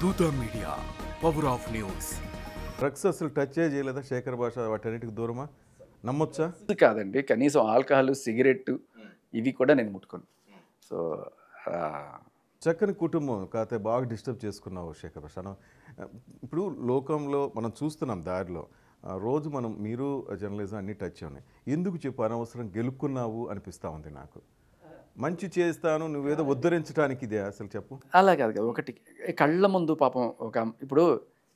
దూత media power of news. Drugs అసలు touch చేయలేదా శేఖర్ భాష? వాటన్నిటికి దూరమా? నమ్మొచ్చా? కాదండి, కనీసం ఆల్కహాల్, సిగరెట్ ఇవి కూడా నేను ముట్టుకోను. సో చక్కని కుటుంబం కాకపోతే బాగా డిస్టర్బ్ చేసుకున్నావు శేఖర్ భాష. ఇప్పుడు లోకంలో మనం చూస్తున్నాం దారిలో రోజు మీరు జర్నలిజం అన్నీ టచ్ ఉన్నాయి. ఎందుకు చెప్పు అనవసరం గెలుక్కున్నావు అనిపిస్తూ ఉంది నాకు. మంచి చేస్తాను నువ్వేదో ఉద్ధరించడానికి ఇదే అసలు చెప్పు. అలా కాదు కదా, ఒకటి కళ్ళ ముందు పాపం ఇప్పుడు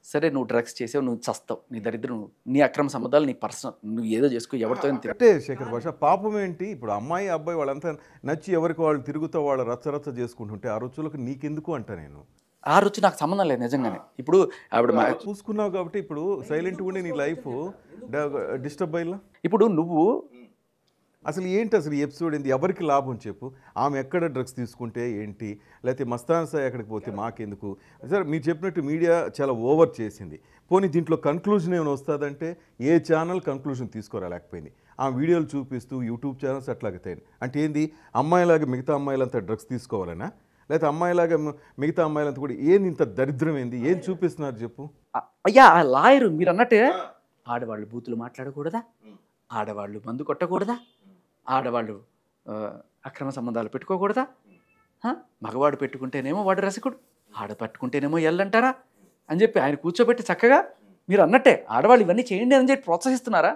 సరే నువ్వు డ్రగ్స్ చేసావు, నువ్వు చస్తావు, నీ దరిద్రం, నీ అక్రమ సంబంధాలు, నీ పర్సనల్, నువ్వు ఏదో చేసుకో, ఎవరితో అంటే శేఖర్ భాష పాపం ఏంటి? ఇప్పుడు అమ్మాయి అబ్బాయి వాళ్ళంతా నచ్చి ఎవరికి వాళ్ళు తిరుగుతూ వాళ్ళు రచ్చరచ్చ చేసుకుంటుంటే ఆ రుచులకు నీకెందుకు అంట నేను. ఆ రుచి నాకు సంబంధం లేదు నిజంగానే. ఇప్పుడు ఆవిడ చూసుకున్నావు కాబట్టి ఇప్పుడు సైలెంట్ ఉండి నీ లైఫ్ డిస్టర్బ్ అయ్యలా. ఇప్పుడు నువ్వు అసలు ఏంటి అసలు ఈ ఎపిసోడ్ ఏంటి? ఎవరికి లాభం చెప్పు? ఆమె ఎక్కడ డ్రగ్స్ తీసుకుంటే ఏంటి, లేకపోతే మస్తాన్ సాయి ఎక్కడికి పోతే మాకెందుకు? సార్ మీరు చెప్పినట్టు మీడియా చాలా ఓవర్ చేసింది. పోనీ దీంట్లో కన్క్లూజన్ ఏమైనా వస్తుందంటే ఏ ఛానల్ కన్క్లూజన్ తీసుకోరాలేకపోయింది. ఆ వీడియోలు చూపిస్తూ యూట్యూబ్ ఛానల్స్ అట్లాగతాయి. అంటే ఏంది, అమ్మాయిలాగా మిగతా అమ్మాయిలంతా డ్రగ్స్ తీసుకోవాలనా? లేకపోతే అమ్మాయిలాగా మిగతా అమ్మాయిలంతా కూడా ఏంది ఇంత దరిద్రం ఏంది? ఏం చూపిస్తున్నారు చెప్పు? అయ్యా లాయరు మీరు అన్నట్టే, ఆడవాళ్ళు బూతులు మాట్లాడకూడదా, ఆడవాళ్ళు మందు కొట్టకూడదా, ఆడవాళ్ళు అక్రమ సంబంధాలు పెట్టుకోకూడదా, మగవాడు పెట్టుకుంటేనేమో వాడు రసికుడు, ఆడ పట్టుకుంటేనేమో ఎల్లంటారా అని చెప్పి ఆయన కూర్చోబెట్టి చక్కగా మీరు అన్నట్టే ఆడవాళ్ళు ఇవన్నీ చేయండి అని చెప్పి ప్రోత్సహిస్తున్నారా?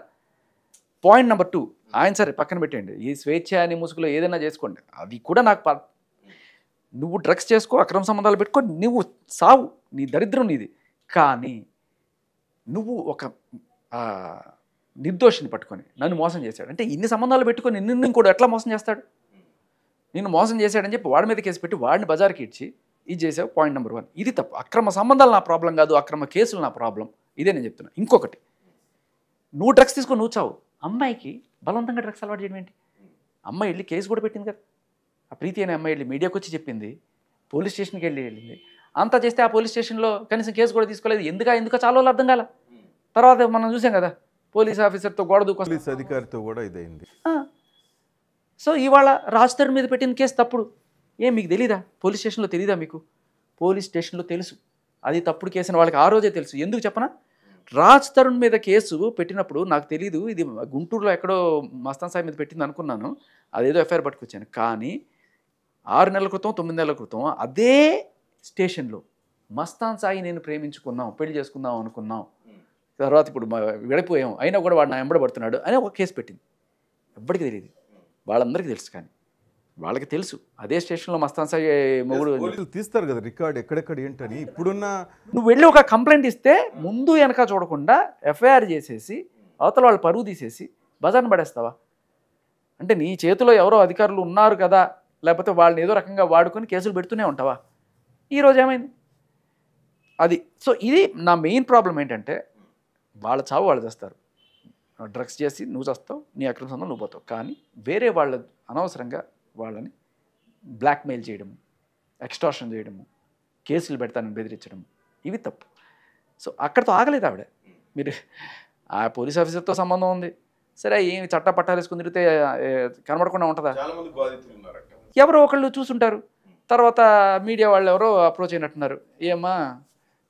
పాయింట్ నెంబర్ 2, ఆయన సరే పక్కన పెట్టండి, ఈ స్వేచ్ఛ అని ముసుగులో ఏదైనా చేసుకోండి, అది కూడా నాకు నువ్వు డ్రగ్స్ చేసుకో, అక్రమ సంబంధాలు పెట్టుకో, నువ్వు సావు, నీ దరిద్రం నీది. కానీ నువ్వు ఒక నిర్దోషిని పట్టుకొని నన్ను మోసం చేశాడు అంటే, ఇన్ని సంబంధాలు పెట్టుకొని నిన్ను కూడా ఎట్లా మోసం చేస్తాడు? నిన్ను మోసం చేశాడని చెప్పి వాడి మీద కేసు పెట్టి వాడిని బజార్కి ఇచ్చి ఇది చేసావు. పాయింట్ నెంబర్ 1 ఇది తప్పు. అక్రమ సంబంధాలు నా ప్రాబ్లం కాదు, అక్రమ కేసులు నా ప్రాబ్లం. ఇదే నేను చెప్తున్నా. ఇంకొకటి, నువ్వు డ్రగ్స్ తీసుకొని నువ్వు చావు, అమ్మాయికి బలవంతంగా డ్రగ్స్ అలవాటు చేయడం ఏంటి? అమ్మాయి వెళ్ళి కేసు కూడా పెట్టింది కదా, ఆ ప్రీతి అనే అమ్మాయి వెళ్ళి మీడియాకి వచ్చి చెప్పింది, పోలీస్ స్టేషన్కి వెళ్ళింది. అంతా చేస్తే ఆ పోలీస్ స్టేషన్లో కనీసం కేసు కూడా తీసుకోలేదు. ఎందుకో చాలా వాళ్ళు అర్థం కాల. తర్వాత మనం చూసాం కదా, పోలీస్ ఆఫీసర్తో గొడవ దూకు, పోలీస్ అధికారితో కూడా ఇదైంది. సో ఇవాళ రాజ్ తరుణ్ మీద పెట్టిన కేసు తప్పుడు. ఏం మీకు తెలీదా? పోలీస్ స్టేషన్లో తెలీదా మీకు? పోలీస్ స్టేషన్లో తెలుసు అది తప్పుడు కేసు అని వాళ్ళకి ఆ రోజే తెలుసు. ఎందుకు చెప్పనా? రాజ్ తరుణ్ మీద కేసు పెట్టినప్పుడు నాకు తెలీదు, ఇది గుంటూరులో ఎక్కడో మస్తాన్ సాయి మీద పెట్టింది అనుకున్నాను. అదేదో ఎఫ్ఐఆర్ పట్టుకొచ్చాను. కానీ 6 నెలల క్రితం 9 నెలల క్రితం అదే స్టేషన్లో మస్తాన్ సాయి నేను ప్రేమించుకున్నాం, పెళ్లి చేసుకుందాం అనుకున్నాం, తర్వాత ఇప్పుడు విడిపోయాం, అయినా కూడా వాడు నా ఎంబడబడుతున్నాడు అని ఒక కేసు పెట్టింది. ఎవ్వడికి తెలియదు, వాళ్ళందరికీ తెలుసు. కానీ వాళ్ళకి తెలుసు అదే స్టేషన్లో మస్తాన్ సాయి మొగుడు తీస్తారు కదా రికార్డ్ ఎక్కడెక్కడ ఏంటని. ఇప్పుడున్న నువ్వు వెళ్ళి ఒక కంప్లైంట్ ఇస్తే ముందు వెనక చూడకుండా ఎఫ్ఐఆర్ చేసేసి అవతల వాళ్ళు పరువు తీసేసి బజార్ని పడేస్తావా? అంటే నీ చేతిలో ఎవరో అధికారులు ఉన్నారు కదా, లేకపోతే వాళ్ళని ఏదో రకంగా వాడుకొని కేసులు పెడుతూనే ఉంటావా? ఈరోజు ఏమైంది అది? సో ఇది నా మెయిన్ ప్రాబ్లం ఏంటంటే, వాళ్ళ చావు వాళ్ళు చేస్తారు, డ్రగ్స్ చేసి నువ్వు చేస్తావు, నీ అక్రమ సంబంధం నువ్వు పోతావు. కానీ వేరే వాళ్ళ అనవసరంగా వాళ్ళని బ్లాక్మెయిల్ చేయడము, ఎక్స్టార్షన్ చేయడము, కేసులు పెడతానని బెదిరించడము, ఇవి తప్పు. సో అక్కడితో ఆగలేదు ఆవిడ. మీరు ఆ పోలీస్ ఆఫీసర్తో సంబంధం ఉంది, సరే ఏమి చట్ట పట్టాలు వేసుకుని తిరిగితే కనబడకుండా ఉంటుందా? ఎవరో ఒకళ్ళు చూసుంటారు. తర్వాత మీడియా వాళ్ళు ఎవరో అప్రోచ్ అయినట్టున్నారు, ఏమ్మా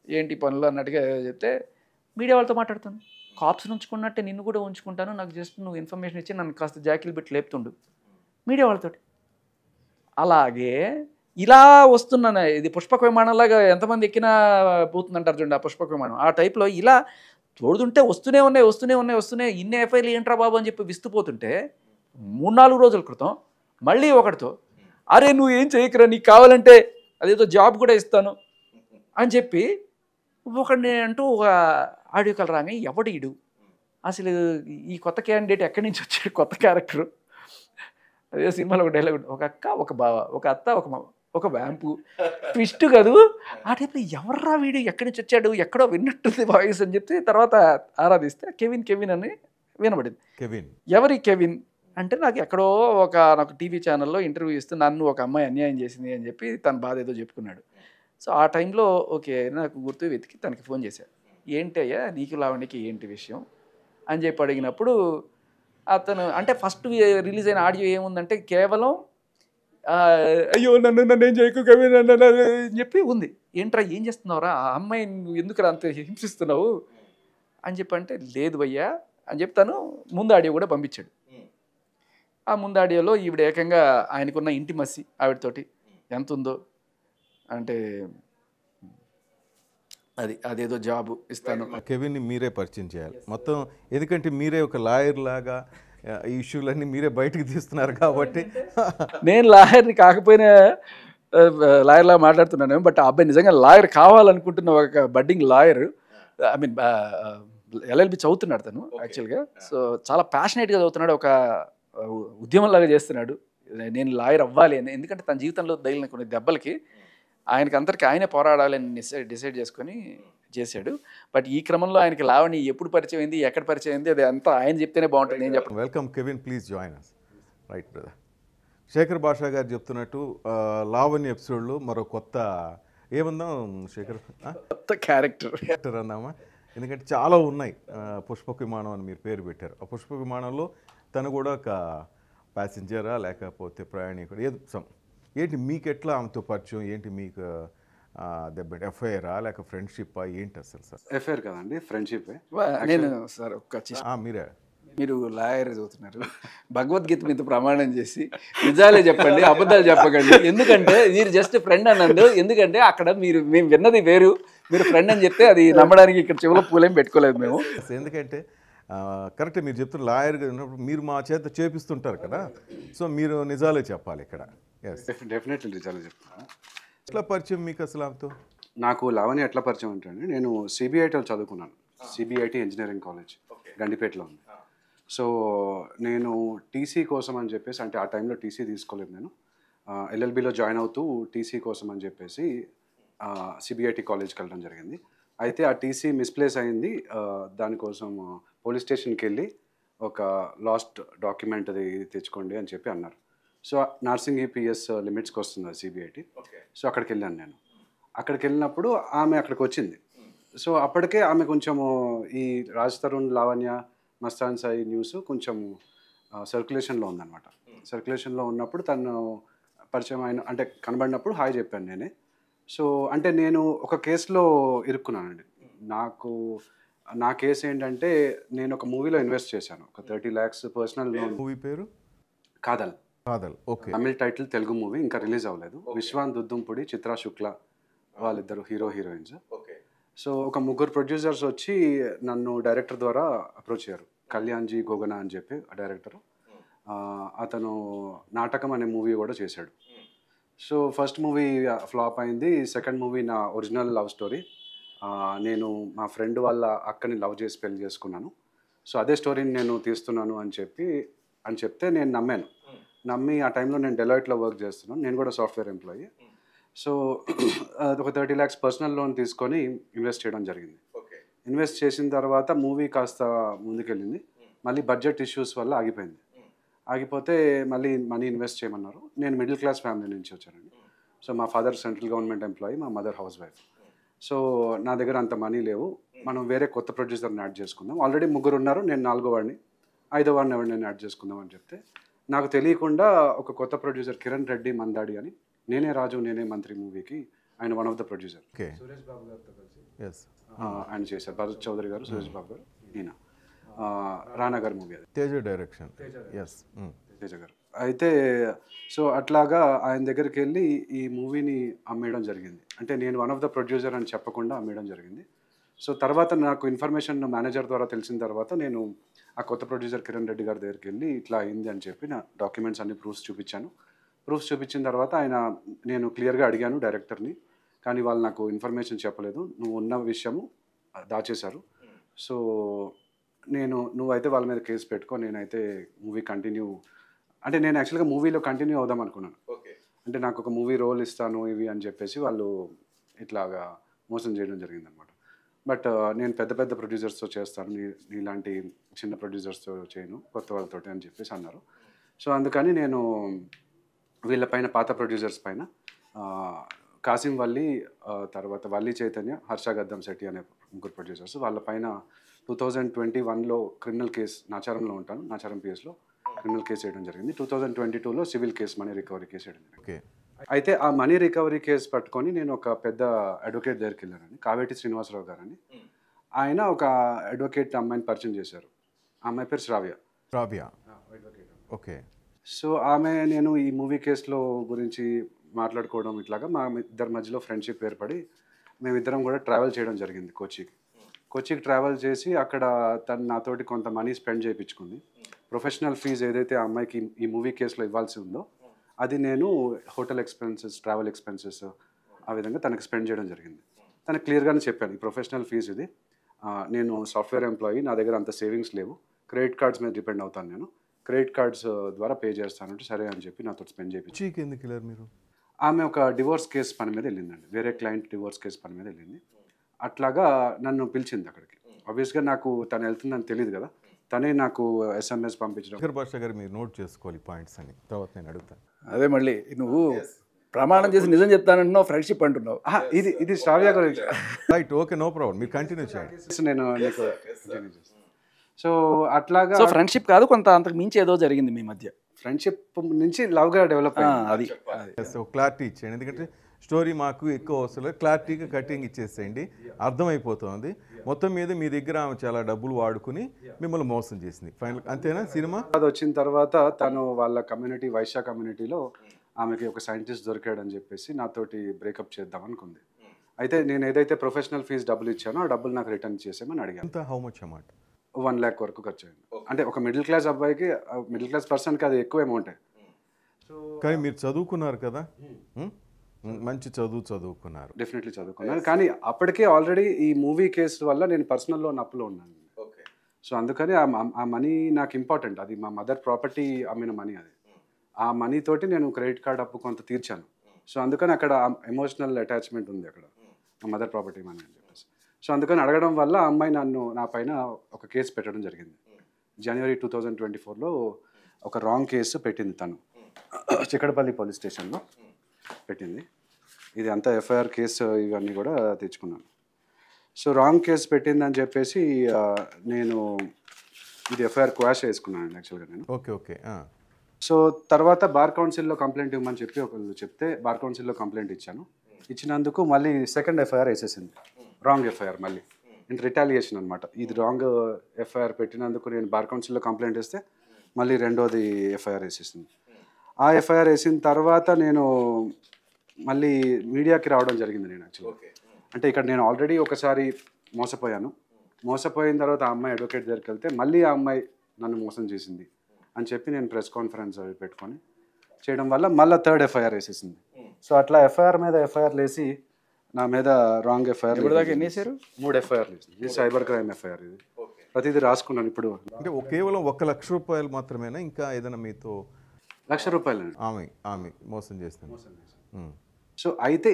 ఏంటి పనులు అన్నట్టుగా చెప్తే మీడియా వాళ్ళతో మాట్లాడుతాను, కాప్స్ని ఉంచుకున్నట్టే నిన్ను కూడా ఉంచుకుంటాను, నాకు జస్ట్ నువ్వు ఇన్ఫర్మేషన్ ఇచ్చి నన్ను కాస్త జాకిలు పెట్టి లేపుతుండు మీడియా వాళ్ళతోటి. అలాగే ఇలా వస్తున్న ఇది పుష్పక విమానంలాగా ఎంతమంది ఎక్కినా పోతుందంటారు చూడండి, ఆ పుష్పక విమానం ఆ టైప్లో ఇలా తోడుతుంటే వస్తూనే ఇన్ని ఎఫ్ఐఆర్లు ఏంట్రా బాబు అని చెప్పి విస్తుపోతుంటే 3-4 రోజుల క్రితం మళ్ళీ ఒకటితో, అరే నువ్వు ఏం చేయకురా, నీకు కావాలంటే అదేదో జాబ్ కూడా ఇస్తాను అని చెప్పి ఒకడిని అంటూ ఒక ఆడియో కాల్ రాగానే ఎవడీడు అసలు, ఈ కొత్త క్యాండిడేట్ ఎక్కడి నుంచి వచ్చాడు, కొత్త క్యారెక్టరు, అదే సినిమాలో ఒక డైలాగ్, ఒక అక్క ఒక బావ, ఒక అత్త ఒక మావ, ఒక వ్యాంపు ట్విస్ట్ కాదు ఆ టైప్లో. ఎవర్రా వీడు, ఎక్కడి నుంచి వచ్చాడు, ఎక్కడో విన్నట్టుంది వాయిస్ అని చెప్పి తర్వాత ఆరాధిస్తే కెవిన్ అని వినబడింది. ఎవరి కెవిన్ అంటే, నాకు ఎక్కడో నాకు టీవీ ఛానల్లో ఇంటర్వ్యూ ఇస్తూ నన్ను ఒక అమ్మాయి అన్యాయం చేసింది అని చెప్పి తన బాధ ఏదో చెప్పుకున్నాడు. సో ఆ టైంలో ఓకే నాకు గుర్తు వెతికి తనకి ఫోన్ చేశాను, ఏంటి అయ్యా నీకు లావణ్యకి ఏంటి విషయం అని చెప్పి అడిగినప్పుడు అతను అంటే ఫస్ట్ రిలీజ్ అయిన ఆడియో ఏముందంటే కేవలం అయ్యో నన్ను ఏం చేయకు అని చెప్పి ఉంది. ఏంట్రా ఏం చేస్తున్నావురా ఆ అమ్మాయి నువ్వు ఎందుకు అంత హింసిస్తున్నావు అని చెప్పంటే లేదు భయ్యా అని చెప్తాను. ముందు ఆడియో కూడా పంపించాడు. ఆ ముందు ఆడియోలో ఈవిడ ఏకంగా ఆయనకున్న ఇంటిమసి ఆవిడతోటి ఎంత ఉందో అంటే అదేదో జాబ్ ఇస్తాను. కెవిన్ని మీరే పరిచయం చేయాలి మొత్తం, ఎందుకంటే మీరే ఒక లాయర్ లాగా ఈ ఇష్యూలన్నీ మీరే బయటకు తీస్తున్నారు కాబట్టి. నేను లాయర్ని కాకపోయినా లాయర్లా మాట్లాడుతున్నాను, బట్ ఆ అబ్బాయి నిజంగా లాయర్ కావాలనుకుంటున్న ఒక budding lawyer. I mean LLB చదువుతున్నాడు తను యాక్చువల్గా. సో చాలా ప్యాషనేట్గా చదువుతున్నాడు, ఒక ఉద్యమంలాగా చేస్తున్నాడు నేను లాయర్ అవ్వాలి అని. ఎందుకంటే తన జీవితంలో తగిలిన కొన్ని దెబ్బలకి ఆయనకి అందరికీ ఆయనే పోరాడాలని డిసైడ్ చేసుకొని చేశాడు. బట్ ఈ క్రమంలో ఆయనకి లావణి ఎప్పుడు పరిచయం అయింది, ఎక్కడ పరిచయం అయింది, అది అంతా ఆయన చెప్తేనే బాగుంటుంది. నేను చెప్పను. Welcome Kevin, please join us. Right brother. Shekhar Basha garu చెప్తున్నట్టు లావణ్య ఎపిసోడ్లో మరో కొత్త ఏమందాం శేఖర్, కొత్త క్యారెక్టర్ అందామా? ఎందుకంటే చాలా ఉన్నాయి. పుష్పక విమానం అని మీరు పేరు పెట్టారు. ఆ పుష్పక విమానంలో తను కూడా ఒక ప్యాసింజరా లేకపోతే ప్రయాణికుడు ఏదో ఏంటి మీకు ఎట్లా ఆమెతో పరిచయం, ఏంటి మీకు దెబ్బ ఎఫ్ఐఆరా లేక ఫ్రెండ్షిప్పా ఏంటి అసలు? సార్ ఎఫ్ఐఆర్ కదండి, ఫ్రెండ్షిప్. నేను సార్ మీరే మీరు లాయర్ చదువుతున్నారు, భగవద్గీత మీద ప్రమాణం చేసి నిజాలే చెప్పండి, అబద్ధాలు చెప్పకండి. ఎందుకంటే మీరు జస్ట్ ఫ్రెండ్ అన్నాడు. ఎందుకంటే అక్కడ మేము విన్నది వేరు, మీరు ఫ్రెండ్ అని చెప్తే అది నమ్మడానికి ఇక్కడ చెవులో పూలేం పెట్టుకోలేదు మేము. ఎందుకంటే కరెక్టే మీరు చెప్తున్న లాయర్గా ఉన్నప్పుడు మీరు మా చేత చేపిస్తుంటారు కదా, సో మీరు నిజాలే చెప్పాలి ఇక్కడ. డెఫినెట్లీ నిజాలు చెప్తాను. ఎట్లా పరిచయం మీకు అసలు ఆమెతో? నాకు లావణ్య ఎట్లా పరిచయం అంటే అండి, నేను సిబిఐటీలో చదువుకున్నాను. సిబిఐటి ఇంజనీరింగ్ కాలేజ్ గండిపేటలో ఉంది. సో నేను టీసీ కోసం అని చెప్పేసి, అంటే ఆ టైంలో టీసీ తీసుకోలేదు నేను, ఎల్ఎల్బిలో జాయిన్ అవుతూ టీసీ కోసం అని చెప్పేసి సిబిఐటి కాలేజ్కి వెళ్ళడం జరిగింది. అయితే ఆ టీసీ మిస్ప్లేస్ అయింది. దానికోసం పోలీస్ స్టేషన్కి వెళ్ళి ఒక లాస్ట్ డాక్యుమెంట్ అది తెచ్చుకోండి అని చెప్పి అన్నారు. సో నర్సింగ్ ఈపీఎస్ లిమిట్స్కి వస్తుంది సిబిఐటి. సో అక్కడికి వెళ్ళాను నేను. అక్కడికి వెళ్ళినప్పుడు ఆమె అక్కడికి వచ్చింది. సో అప్పటికే ఆమె కొంచెము ఈ రాజ్ తరుణ్ లావణ్య మస్తాన్ సాయి న్యూస్ కొంచెం సర్క్యులేషన్లో ఉందన్నమాట. సర్క్యులేషన్లో ఉన్నప్పుడు తను పరిచయం అయిన, అంటే కనబడినప్పుడు హాయ్ చెప్పాను నేనే. సో అంటే నేను ఒక కేసులో ఇరుక్కున్నానండి. నా కేసు ఏంటంటే, నేను ఒక మూవీలో ఇన్వెస్ట్ చేశాను, ఒక 30 lakhs పర్సనల్ లోన్. మూవీ పేరు Kaadhal. Okay. Tamil title, Telugu movie, ఇంకా రిలీజ్ అవ్వలేదు. విశ్వాన్ దుద్దుంపుడి, చిత్రా శుక్ల వాళ్ళిద్దరు హీరోయిన్స్. సో ఒక ముగ్గురు ప్రొడ్యూసర్స్ వచ్చి నన్ను డైరెక్టర్ ద్వారా అప్రోచ్ అయ్యారు. కళ్యాణ్జీ గోగనా అని చెప్పి ఆ డైరెక్టర్. అతను నాటకం అనే మూవీ కూడా చేశాడు. సో ఫస్ట్ మూవీ ఫ్లాప్ అయింది. సెకండ్ మూవీ నా ఒరిజినల్ లవ్ స్టోరీ. నేను మా ఫ్రెండ్ వాళ్ళ అక్కని లవ్ చేసి పెళ్లి చేసుకున్నాను. సో అదే స్టోరీని నేను తీస్తున్నాను అని చెప్తే నేను నమ్మి ఆ టైంలో నేను డెలాయిట్లో వర్క్ చేస్తున్నాను. నేను కూడా సాఫ్ట్వేర్ ఎంప్లాయీ. సో ఒక 30 lakhs పర్సనల్ లోన్ తీసుకొని ఇన్వెస్ట్ చేయడం జరిగింది. ఇన్వెస్ట్ చేసిన తర్వాత మూవీ కాస్త ముందుకెళ్ళింది. మళ్ళీ బడ్జెట్ ఇష్యూస్ వల్ల ఆగిపోతే మళ్ళీ మనీ ఇన్వెస్ట్ చేయమన్నారు. నేను మిడిల్ క్లాస్ ఫ్యామిలీ నుంచి వచ్చానండి. సో మా ఫాదర్ సెంట్రల్ గవర్నమెంట్ ఎంప్లాయీ, మా మదర్ హౌస్ వైఫ్. సో నా దగ్గర అంత మనీ లేవు, మనం వేరే కొత్త ప్రొడ్యూసర్ని యాడ్ చేసుకుందాం. ఆల్రెడీ ముగ్గురు ఉన్నారు, నేను 4వ వాడిని, 5వ వాడిని ఎవరిని యాడ్ చేసుకుందాం అని చెప్తే, నాకు తెలియకుండా ఒక కొత్త ప్రొడ్యూసర్ కిరణ్ రెడ్డి మందాడి అని, నేనే రాజు నేనే మంత్రి మూవీకి ఆయన one of the producer. Suresh Babu గారితో కలిసి ఆయన చేశారు. భరత్ చౌదరి గారు, సురేష్ బాబు గారు, ఈయన రానా గారి మూవీ, అది తేజ డైరెక్షన్. తేజ గారు. అయితే సో అట్లాగా ఆయన దగ్గరికి వెళ్ళి ఈ మూవీని అమ్మేయడం జరిగింది. అంటే నేను వన్ ఆఫ్ ద ప్రొడ్యూసర్ అని చెప్పకుండా అమ్మేయడం జరిగింది. సో తర్వాత నాకు ఇన్ఫర్మేషన్ మేనేజర్ ద్వారా తెలిసిన తర్వాత నేను ఆ కొత్త ప్రొడ్యూసర్ కిరణ్ రెడ్డి గారి దగ్గరికి వెళ్ళి ఇట్లా అయింది అని చెప్పి నా డాక్యుమెంట్స్ అన్ని ప్రూఫ్స్ చూపించాను. ప్రూఫ్స్ చూపించిన తర్వాత నేను క్లియర్గా అడిగాను డైరెక్టర్ని, కానీ వాళ్ళు నాకు ఇన్ఫర్మేషన్ చెప్పలేదు, నువ్వు ఉన్న విషయము దాచేశారు. సో నువ్వైతే వాళ్ళ మీద కేసు పెట్టుకో, నేనైతే మూవీ కంటిన్యూ, అంటే నేను యాక్చువల్గా మూవీలో కంటిన్యూ అవుదాం అనుకున్నాను. అంటే నాకు ఒక మూవీ రోల్ ఇస్తాను ఇవి అని చెప్పేసి వాళ్ళు ఇట్లాగా మోసం చేయడం జరిగిందనమాట. బట్ నేను పెద్ద పెద్ద ప్రొడ్యూసర్స్తో చేస్తాను, నీలాంటి చిన్న ప్రొడ్యూసర్స్తో చేయను, కొత్త వాళ్ళతోటి అని చెప్పేసి అన్నారు. సో అందుకని నేను వీళ్ళపైన, పాత ప్రొడ్యూసర్స్ పైన, కాసిం వల్లి, తర్వాత వల్లి చైతన్య, హర్ష గద్దం శెట్టి అనే ముగ్గురు ప్రొడ్యూసర్స్, వాళ్ళపైన 2021లో క్రిమినల్ కేసు, నాచారంలో ఉంటాను, నాచారం పిఎస్లో క్రిమినల్ కేసు వేయడం జరిగింది. 2022లో civil case, money recovery case వేయడం జరిగింది. అయితే ఆ మనీ రికవరీ కేసు పట్టుకొని నేను ఒక పెద్ద అడ్వకేట్ దగ్గరికి వెళ్ళానండి, కావేటి శ్రీనివాసరావు గారని. ఆయన ఒక అడ్వకేట్ అమ్మాయిని పరిచయం చేశారు. ఆ అమ్మాయి పేరు శ్రావ్య. రాబియా. ఓకే. సో ఆమె నేను ఈ మూవీ కేసులో గురించి మాట్లాడుకోవడం ఇట్లాగా మా ఇద్దరి మధ్యలో ఫ్రెండ్షిప్ ఏర్పడి మేమిద్దరం కూడా ట్రావెల్ చేయడం జరిగింది కోచికి ట్రావెల్ చేసి అక్కడ తను నాతోటి కొంత మనీ స్పెండ్ చేయించుకుంది. ప్రొఫెషనల్ ఫీజు ఏదైతే ఆ అమ్మాయికి ఈ మూవీ కేసులో ఇవ్వాల్సి ఉందో అది నేను హోటల్ ఎక్స్పెన్సెస్, ట్రావెల్ ఎక్స్పెన్సెస్ ఆ విధంగా తనకి స్పెండ్ చేయడం జరిగింది. తనకు క్లియర్గానే చెప్పాను, ఈ ప్రొఫెషనల్ ఫీజు ఇది, నేను సాఫ్ట్వేర్ ఎంప్లాయీ, నా దగ్గర అంత సేవింగ్స్ లేవు, క్రెడిట్ కార్డ్స్ మీద డిపెండ్ అవుతాను, నేను క్రెడిట్ కార్డ్స్ ద్వారా పే చేస్తానంటే సరే అని చెప్పి నాతో స్పెండ్ చేయించి. ఎందుకు వెళ్ళారు మీరు? ఆమె ఒక డివోర్స్ కేసు పని మీద వెళ్ళిందండి, వేరే క్లయింట్ డివోర్స్ కేసు పని మీద వెళ్ళింది. అట్లాగా నన్ను పిలిచింది అక్కడికి. ఆబ్వియస్గా నాకు తను వెళ్తుందని తెలియదు కదా, తనే నాకు SMS పంపించడం. శేఖర్ భాష గారు మీరు నోట్ చేసుకోవాలి పాయింట్స్ అని, తర్వాత నేను అడుగుతాను. అదే మళ్ళీ నువ్వు ప్రమాణం చేసి నిజం చెప్తానంటున్నావు, ఫ్రెండ్షిప్ అంటున్నావు. ఇది శ్రావ్య గురించి. రైట్, ఓకే, నో ప్రాబ్లం, మీరు కంటిన్యూ చేయండి. నేను నీకు సో అట్లాగా ఫ్రెండ్షిప్ కాదు, కొంత అంతకు మించి ఏదో జరిగింది మీ మధ్య. ఫ్రెండ్షిప్ నుంచి లవ్గా డెవలప్ అది క్లారిటీ ఇచ్చేయండి, ఎందుకంటే స్టోరీ మాకు ఎక్కువ అవసరం లేదు, క్లారిటీగా కటింగ్ ఇచ్చేసేయండి, అర్థమైపోతుంది. మొత్తం మీద మీ దగ్గర ఆమె చాలా డబ్బులు వాడుకుని మిమ్మల్ని మోసం చేసింది ఫైనల్, అంతేనా? సినిమా అది వచ్చిన తర్వాత తను వాళ్ళ కమ్యూనిటీ, వైశ్య కమ్యూనిటీలో ఆమెకి ఒక సైంటిస్ట్ దొరికాడని చెప్పేసి నాతోటి బ్రేకప్ చేద్దాం అనుకుంది. అయితే నేను ఏదైతే ప్రొఫెషనల్ ఫీజు డబ్బులు ఇచ్చానో ఆ డబ్బులు నాకు రిటర్న్ చేసేమని అడిగాను. ఎంత, హౌ మచ్ అమౌంట్? 1 lakh వరకు ఖర్చు అయింది. అంటే ఒక మిడిల్ క్లాస్ అబ్బాయికి, మిడిల్ క్లాస్ పర్సన్కి అది ఎక్కువ అమౌంటే. కానీ మీరు చదువుకున్నారు కదా, మంచి చదువుకున్నారు. డెఫినెట్లీ చదువుకున్నాను, కానీ అప్పటికే ఆల్రెడీ ఈ మూవీ కేసు వల్ల నేను పర్సనల్ లోన్ అప్పులో ఉన్నాను. సో అందుకని ఆ మనీ నాకు ఇంపార్టెంట్, అది మా మదర్ ప్రాపర్టీ అమ్మిన మనీ, అది ఆ మనీ తోటి నేను క్రెడిట్ కార్డ్ అప్పు కొంత తీర్చాను. సో అందుకని అక్కడ ఎమోషనల్ అటాచ్మెంట్ ఉంది అక్కడ, మా మదర్ ప్రాపర్టీ మనీ అని చెప్పేసి. సో అందుకని అడగడం వల్ల ఆ అమ్మాయి నా పైన ఒక కేసు పెట్టడం జరిగింది. జనవరి 2024లో ఒక రాంగ్ కేసు పెట్టింది తను, చిక్కడపల్లి పోలీస్ స్టేషన్లో పెట్టింది. ఇది అంతా FIR కేసు ఇవన్నీ కూడా తెచ్చుకున్నాను. సో రాంగ్ కేసు పెట్టిందని చెప్పేసి నేను ఇది FIR క్వాష్ వేసుకున్నాను యాక్చువల్గా నేను. ఓకే. సో తర్వాత బార్ కౌన్సిల్లో కంప్లైంట్ ఇవ్వమని చెప్పి ఒకళ్ళు చెప్తే బార్ కౌన్సిల్లో కంప్లైంట్ ఇచ్చాను. ఇచ్చినందుకు మళ్ళీ సెకండ్ FIR వేసేసింది, రాంగ్ FIR, మళ్ళీ రిటాలియేషన్ అనమాట. ఇది రాంగ్ FIR పెట్టినందుకు నేను బార్ కౌన్సిల్లో కంప్లైంట్ ఇస్తే మళ్ళీ రెండోది FIR వేసేసింది. ఆ FIR వేసిన తర్వాత నేను మళ్ళీ మీడియాకి రావడం జరిగింది. నేను యాక్చువల్గా అంటే ఇక్కడ నేను ఆల్రెడీ ఒకసారి మోసపోయిన తర్వాత ఆ అమ్మాయి అడ్వకేట్ దగ్గరికి వెళ్తే మళ్ళీ ఆ అమ్మాయి నన్ను మోసం చేసింది అని చెప్పి నేను ప్రెస్ కాన్ఫరెన్స్ అవి పెట్టుకొని చేయడం వల్ల మళ్ళీ థర్డ్ FIR వేసేసింది. సో అట్లా FIR మీద FIR వేసి నా మీద రాంగ్ FIR ఎన్ని వేసారు? 3 FIR వేసింది. ఇది సైబర్ క్రైమ్ FIR, ఇది ప్రతిదీ రాసుకున్నాను. ఇప్పుడు అంటే కేవలం 1 లక్ష రూపాయలు మాత్రమేనా, ఇంకా ఏదైనా మీతో? 1 లక్ష రూపాయలు ఆమె మోసం చేస్తాను. సో అయితే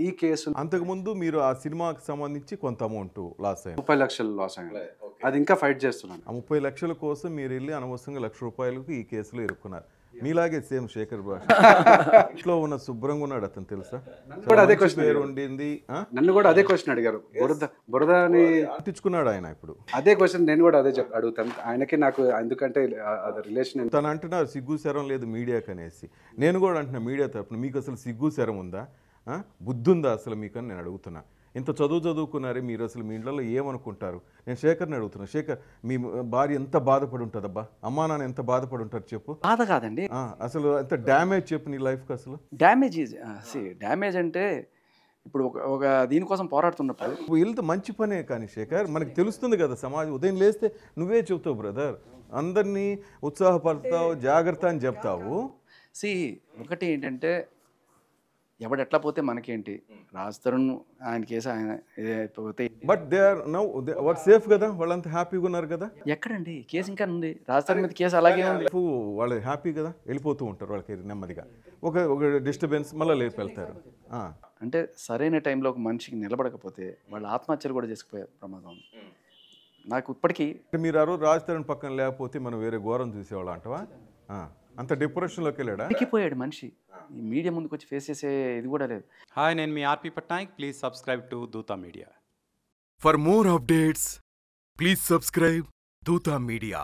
ఈ కేసు అంతకుముందు మీరు ఆ సినిమాకి సంబంధించి కొంత అమౌంట్ లాస్ అయ్యారు, 30 లక్షలు లాస్ అయ్యాను. అది ఇంకా ఫైట్ చేస్తున్నాను. ఆ 30 లక్షల కోసం మీరు వెళ్ళి అనవసరంగా 1 లక్ష రూపాయలకు ఈ కేసులో ఇరుక్కున్నారు. మీలాగే సేమ్ శేఖర్ భాష ఇంట్లో ఉన్న శుభ్రంగా ఉన్నాడు అతను, తెలుసా? అదే క్వశ్చన్ ఉండింది, నన్ను కూడా అదే క్వశ్చన్ అడిగారు, బురద అని తెచ్చుకున్నాడు ఆయన. ఇప్పుడు అదే క్వశ్చన్ నేను కూడా అదే అడుగుతాను ఆయనకి, నాకు ఎందుకంటే అది రిలేషన్. తను అంటున్నారు సిగ్గు శరం లేదు మీడియాకి అనేసి. నేను కూడా అంటున్నా మీడియా తరపున, మీకు అసలు సిగ్గు శరం ఉందా, బుద్ధి ఉందా అసలు మీకు అని నేను అడుగుతున్నా. ఇంత చదువుకున్నారే మీరు, అసలు మీ ఇంట్లో ఏమనుకుంటారు? నేను శేఖర్ని అడుగుతున్నా, శేఖర్ మీ భార్య ఎంత బాధపడి ఉంటుందబ్బా, అమ్మా నాన్న ఎంత బాధపడి ఉంటారు చెప్పు. బాధ కాదండి, అసలు ఎంత డ్యామేజ్ చెప్పు నీ లైఫ్కి. అసలు డ్యామేజ్ అంటే ఇప్పుడు ఒక దీనికోసం పోరాడుతున్నప్పుడు వెళ్తే మంచి పనే, కానీ శేఖర్ మనకి తెలుస్తుంది కదా సమాజం. ఉదయం లేస్తే నువ్వే చెబుతావు బ్రదర్, అందరినీ ఉత్సాహపడతావు, జాగ్రత్త అని చెప్తావు. ఒకటి ఏంటంటే ఎవడెట్లా పోతే మనకేంటి, రాజ్ తరుణ్ ఆయన కేసు ఆయన పోతే, but they are now what safe కదా, వాళ్ళంతా హ్యాపీగా ఉన్నారు కదా. ఎక్కడండి కేసు ఇంకా ఉంది, రాజ్ తరుణ్ మీద కేసు అలాగే ఉంది. వాళ్ళు హ్యాపీ కదా, వెళ్ళిపోతూ ఉంటారు వాళ్ళకి నెమ్మదిగా. ఒక డిస్టర్బెన్స్ మళ్ళీ లేపు వెళ్తారు. అంటే సరైన టైంలో ఒక మనిషికి నిలబడకపోతే వాళ్ళు ఆత్మహత్యలు కూడా చేసుకుపోయే ప్రమాదం ఉంది. నాకు ఇప్పటికీ మీరు ఆ రోజు రాజ్ తరుణ్ పక్కన లేకపోతే మనం వేరే ఘోరం చూసేవాళ్ళం అంటవా? అంత డిప్రెషన్లోకి వెళ్ళాడా? ఎక్కిపోయాడు మనిషి, ఈ మీడియా ముందుకు వచ్చి ఫేస్ చేసే ఇది కూడా లేదు. హాయ్, నేను మీ RP Patnaik. Please subscribe to Dootha media. For more updates please subscribe Dootha media.